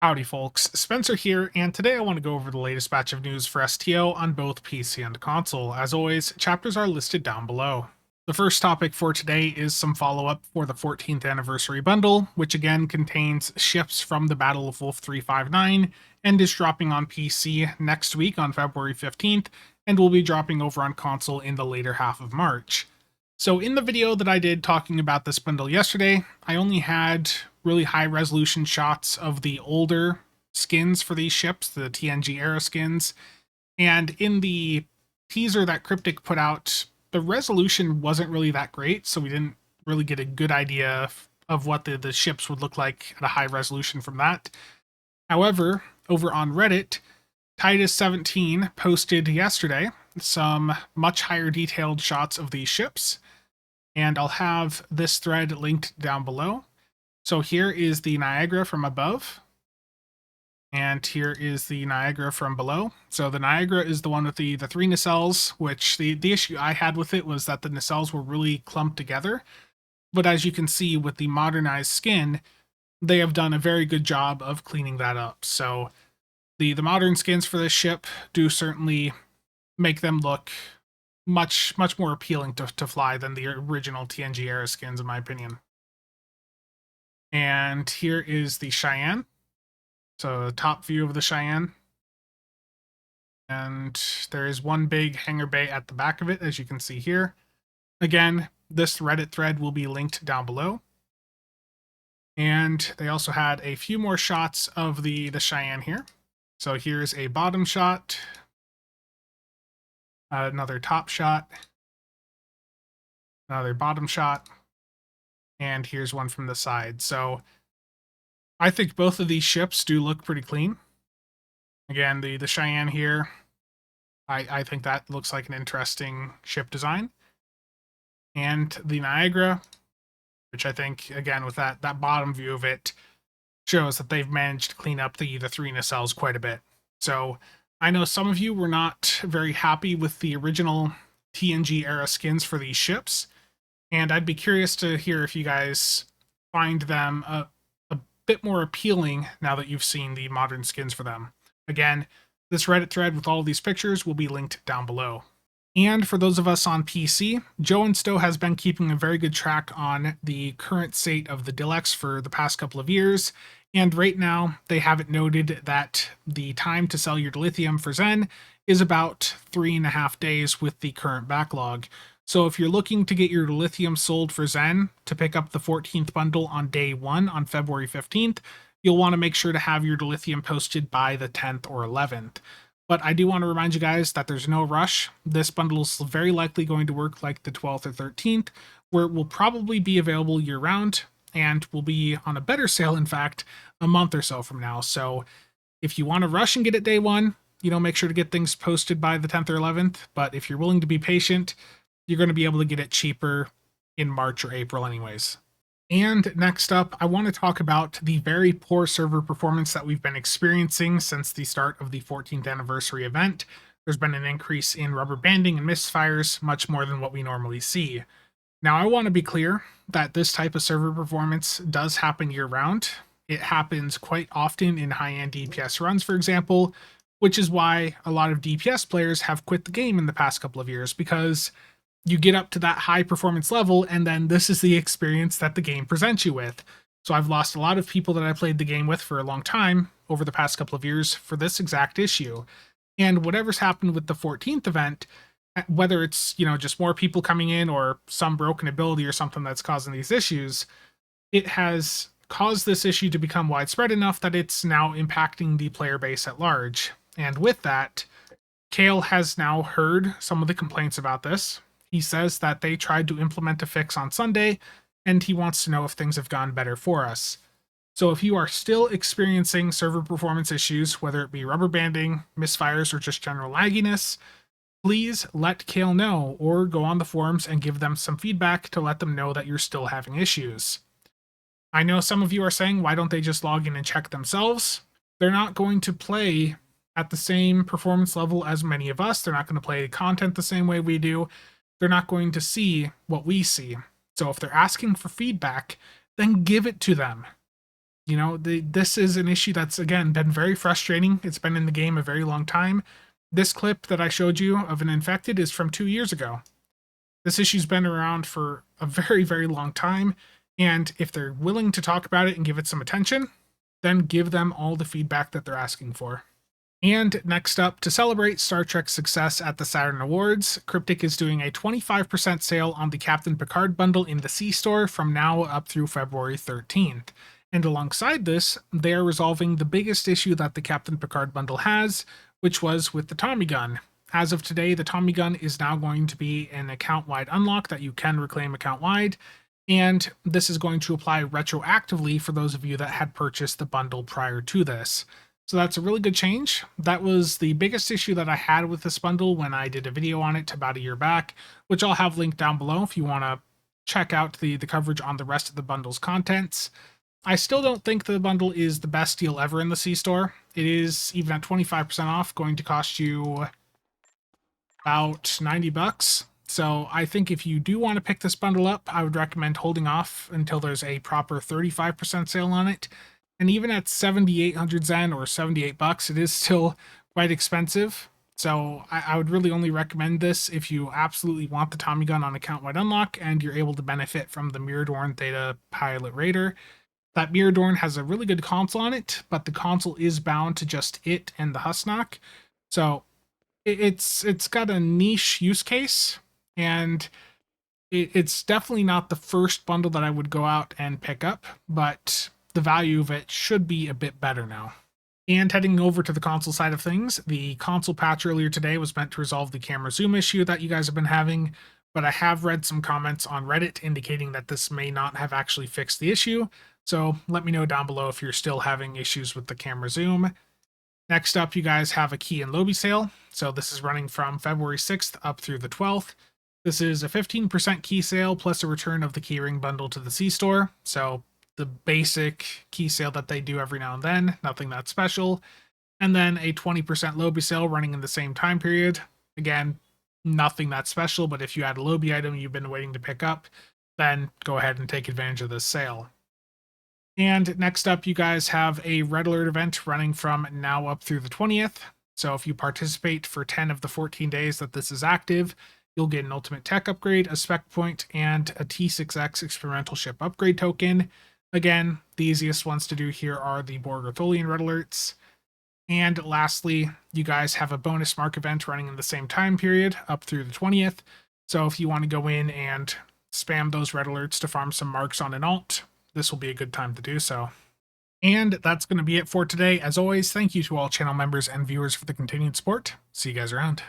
Howdy folks, Spencer here, and today I want to go over the latest batch of news for STO on both PC and console. As always, chapters are listed down below. The first topic for today is some follow-up for the 14th anniversary bundle, which again contains ships from the Battle of Wolf 359, and is dropping on PC next week on February 15th, and will be dropping over on console in the later half of March. So in the video that I did talking about this bundle yesterday, I only had really high resolution shots of the older skins for these ships, the TNG era skins. And in the teaser that Cryptic put out, the resolution wasn't really that great, so we didn't really get a good idea of what the ships would look like at a high resolution from that. However, over on Reddit, Titus17 posted yesterday some much higher detailed shots of these ships, and I'll have this thread linked down below. So here is the Niagara from above, and here is the Niagara from below. So the Niagara is the one with the three nacelles, which the issue I had with it was that the nacelles were really clumped together. But as you can see with the modernized skin, they have done a very good job of cleaning that up. So the modern skins for this ship do certainly make them look much more appealing to fly than the original TNG era skins, in my opinion. And here is the Cheyenne. So top view of the Cheyenne. And there is one big hangar bay at the back of it, as you can see here. Again, this Reddit thread will be linked down below. And they also had a few more shots of the Cheyenne here. So here's a bottom shot, another top shot, another bottom shot, and here's one from the side. So I think both of these ships do look pretty clean. Again, the Cheyenne here, I think that looks like an interesting ship design. And the Niagara, which I think, again, with that bottom view of it, shows that they've managed to clean up the three nacelles quite a bit. So I know some of you were not very happy with the original TNG era skins for these ships, and I'd be curious to hear if you guys find them a bit more appealing now that you've seen the modern skins for them. Again, this Reddit thread with all of these pictures will be linked down below. And for those of us on PC, Joe and STO has been keeping a very good track on the current state of the DilEx for the past couple of years, and right now they have it noted that the time to sell your dilithium for Zen is about 3.5 days with the current backlog. So if you're looking to get your dilithium sold for Zen to pick up the 14th bundle on day 1 on February 15th, you'll want to make sure to have your dilithium posted by the 10th or 11th. But I do want to remind you guys that there's no rush. This bundle is very likely going to work like the 12th or 13th, where it will probably be available year-round, and will be on a better sale, in fact, a month or so from now. So if you want to rush and get it day 1, make sure to get things posted by the 10th or 11th. But if you're willing to be patient, you're going to be able to get it cheaper in March or April anyways. And next up, I want to talk about the very poor server performance that we've been experiencing since the start of the 14th anniversary event. There's been an increase in rubber banding and misfires, much more than what we normally see. Now, I want to be clear that this type of server performance does happen year-round. It happens quite often in high-end DPS runs, for example, which is why a lot of DPS players have quit the game in the past couple of years, because you get up to that high performance level, and then this is the experience that the game presents you with. So I've lost a lot of people that I played the game with for a long time over the past couple of years for this exact issue. And whatever's happened with the 14th event, whether it's, just more people coming in or some broken ability or something that's causing these issues, it has caused this issue to become widespread enough that it's now impacting the player base at large. And with that, Kale has now heard some of the complaints about this. He says that they tried to implement a fix on Sunday, and he wants to know if things have gone better for us. So if you are still experiencing server performance issues, whether it be rubber banding, misfires, or just general lagginess, please let Kale know, or go on the forums and give them some feedback to let them know that you're still having issues. I know some of you are saying, why don't they just log in and check themselves? They're not going to play at the same performance level as many of us. They're not going to play content the same way we do. They're not going to see what we see. So if they're asking for feedback, then give it to them. You know, this is an issue that's, again, been very frustrating. It's been in the game a very long time. This clip that I showed you of an infected is from 2 years ago. This issue's been around for a very, very long time. And if they're willing to talk about it and give it some attention, then give them all the feedback that they're asking for. And next up, to celebrate Star Trek's success at the Saturn Awards, Cryptic is doing a 25% sale on the Captain Picard bundle in the C store from now up through February 13th. And alongside this, they are resolving the biggest issue that the Captain Picard bundle has, which was with the Tommy gun. As of today, the Tommy gun is now going to be an account-wide unlock that you can reclaim account-wide, and this is going to apply retroactively for those of you that had purchased the bundle prior to this. So that's a really good change. That was the biggest issue that I had with this bundle when I did a video on it about a year back, which I'll have linked down below if you want to check out the coverage on the rest of the bundle's contents. I still don't think the bundle is the best deal ever in the C-Store. It is, even at 25% off, going to cost you about $90. So I think if you do want to pick this bundle up, I would recommend holding off until there's a proper 35% sale on it. And even at 7,800 Zen or $78, it is still quite expensive. So I would really only recommend this if you absolutely want the Tommy gun on account-wide unlock and you're able to benefit from the Miradorn Theta Pilot Raider. That Miradorn has a really good console on it, but the console is bound to just it and the Husnock. So it's got a niche use case, and it's definitely not the first bundle that I would go out and pick up, but the value of it should be a bit better now. And heading over to the console side of things, the console patch earlier today was meant to resolve the camera zoom issue that you guys have been having, but I have read some comments on Reddit indicating that this may not have actually fixed the issue, so let me know down below if you're still having issues with the camera zoom. Next up, you guys have a key and lobby sale. So this is running from February 6th up through the 12th. This is a 15% key sale plus a return of the keyring bundle to the C-Store. So the basic key sale that they do every now and then, nothing that special. And then a 20% lobby sale running in the same time period. Again, nothing that special, but if you had a lobby item you've been waiting to pick up, then go ahead and take advantage of this sale. And next up, you guys have a Red Alert event running from now up through the 20th. So if you participate for 10 of the 14 days that this is active, you'll get an Ultimate Tech upgrade, a spec point, and a T6X experimental ship upgrade token. Again, the easiest ones to do here are the Borg Ortholian Red Alerts. And lastly, you guys have a bonus mark event running in the same time period up through the 20th. So if you want to go in and spam those Red Alerts to farm some marks on an alt, this will be a good time to do so. And that's going to be it for today. As always, thank you to all channel members and viewers for the continued support. See you guys around.